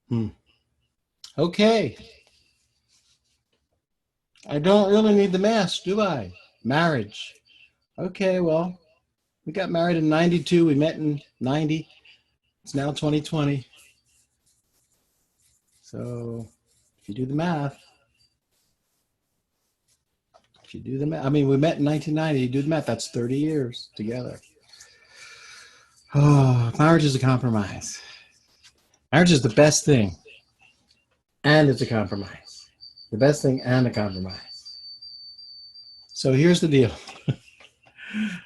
Hmm. Okay. I don't really need the mask, do I? Marriage. Okay, well, we got married in 92. We met in 90. It's now 2020. So if you do the math, if you do the math, I mean, we met in 1990. You do the math, that's 30 years together. Oh, marriage is a compromise. Marriage is the best thing, and it's a compromise. The best thing and a compromise. So here's the deal.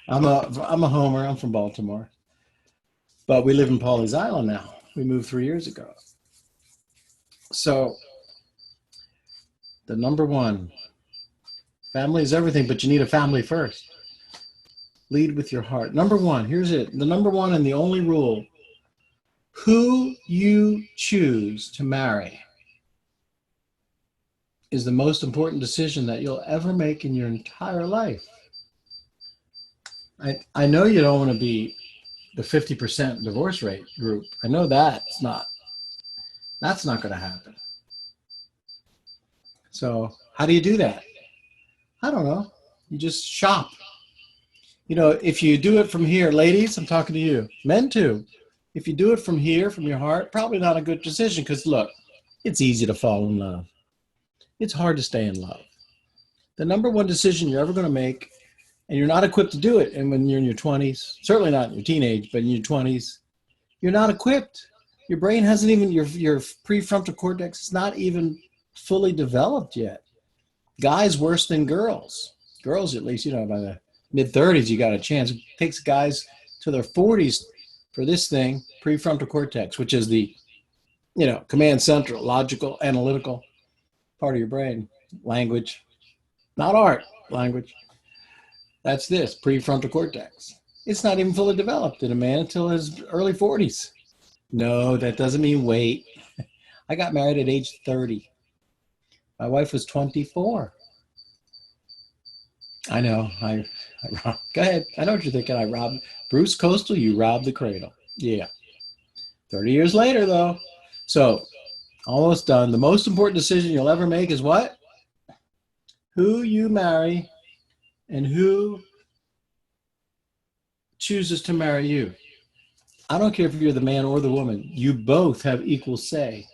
I'm a homer. I'm from Baltimore, but we live in Pawleys Island now. We moved 3 years ago. So the number one, family is everything, but you need a family first. Lead with your heart. Number one, here's it. The number one and the only rule: who you choose to marry is the most important decision that you'll ever make in your entire life. I know you don't want to be the 50% divorce rate group. I know that's not going to happen. So how do you do that? I don't know. You just shop. You know, if you do it from here, ladies, I'm talking to you, men too. If you do it from here, from your heart, probably not a good decision because look, it's easy to fall in love. It's hard to stay in love. The number one decision you're ever going to make, and you're not equipped to do it, and when you're in your 20s, certainly not in your teenage, but in your 20s, you're not equipped. Your brain hasn't even, your prefrontal cortex is not even fully developed yet. Guys worse than girls. Girls, at least, you know, by the mid 30s, you got a chance. It takes guys to their 40s for this thing, prefrontal cortex, which is the, you know, command central, logical, analytical part of your brain. Language, not art, language. That's this, prefrontal cortex. It's not even fully developed in a man until his early 40s. No, that doesn't mean wait. I got married at age 30. My wife was 24. I know. Go ahead. I know what you're thinking. I robbed Bruce Coastal. You robbed the cradle. Yeah. 30 years later, though. So almost done. The most important decision you'll ever make is what? Who you marry and who chooses to marry you. I don't care if you're the man or the woman. You both have equal say.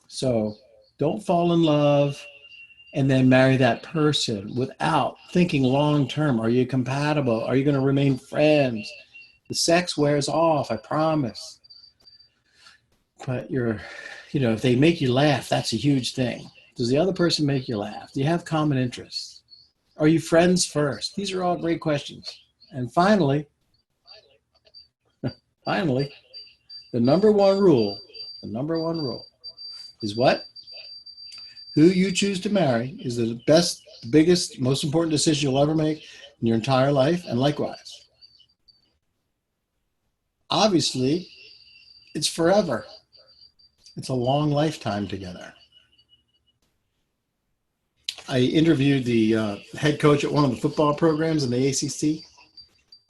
So don't fall in love and then marry that person without thinking long term. Are you compatible? Are you going to remain friends? The sex wears off, I promise. But you know, if they make you laugh, that's a huge thing. Does the other person make you laugh? Do you have common interests? Are you friends first? These are all great questions. And finally, the number one rule is what? Who you choose to marry is the best, biggest, most important decision you'll ever make in your entire life. And likewise, obviously, it's forever. It's a long lifetime together. I interviewed the head coach at one of the football programs in the ACC,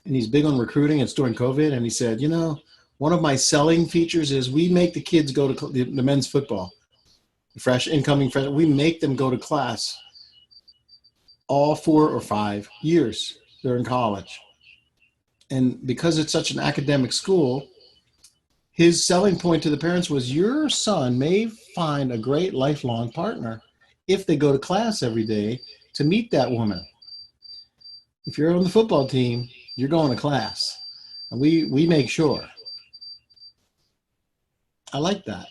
and he's big on recruiting. It's during COVID, and he said, you know, one of my selling features is we make the kids go to the men's football, incoming fresh. We make them go to class all 4 or 5 years they're in college. And because it's such an academic school, his selling point to the parents was your son may find a great lifelong partner if they go to class every day to meet that woman. If you're on the football team, you're going to class. And we make sure. I like that.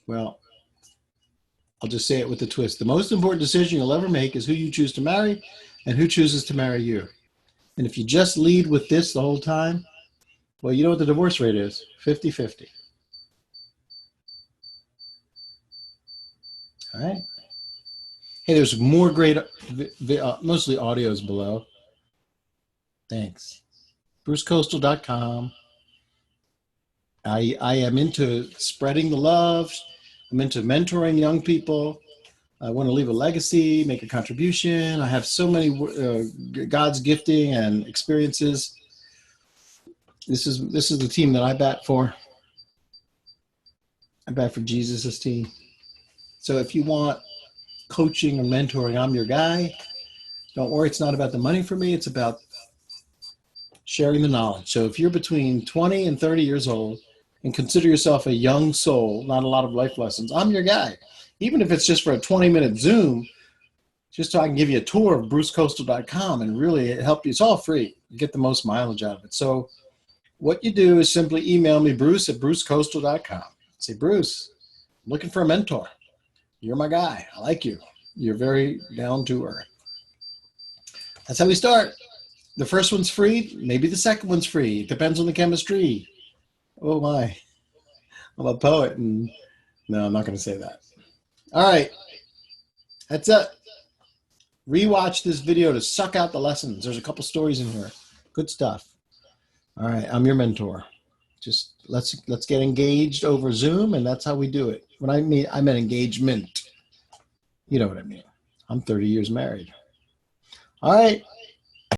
Well, I'll just say it with a twist. The most important decision you'll ever make is who you choose to marry and who chooses to marry you. And if you just lead with this the whole time, well, you know what the divorce rate is? 50-50. All right. Hey, there's more great, mostly audios below. Thanks. BruceCoastal.com. I am into spreading the love. I'm into mentoring young people. I want to leave a legacy, make a contribution. I have so many God's gifting and experiences. This is the team that I bat for. I bet for Jesus' team. So if you want coaching or mentoring, I'm your guy. Don't worry, it's not about the money for me. It's about sharing the knowledge. So if you're between 20 and 30 years old and consider yourself a young soul, not a lot of life lessons, I'm your guy. Even if it's just for a 20-minute Zoom, just so I can give you a tour of brucecoastal.com and really help you. It's all free. You get the most mileage out of it. So what you do is simply email me, bruce@brucecoastal.com. Say, Bruce, I'm looking for a mentor. You're my guy. I like you. You're very down to earth. That's how we start. The first one's free. Maybe the second one's free. It depends on the chemistry. Oh my. I'm a poet. And no, I'm not going to say that. All right. That's it. Rewatch this video to suck out the lessons. There's a couple stories in here. Good stuff. All right. I'm your mentor. Just let's get engaged over Zoom, and that's how we do it. When I mean engagement. You know what I mean. I'm 30 years married. All right.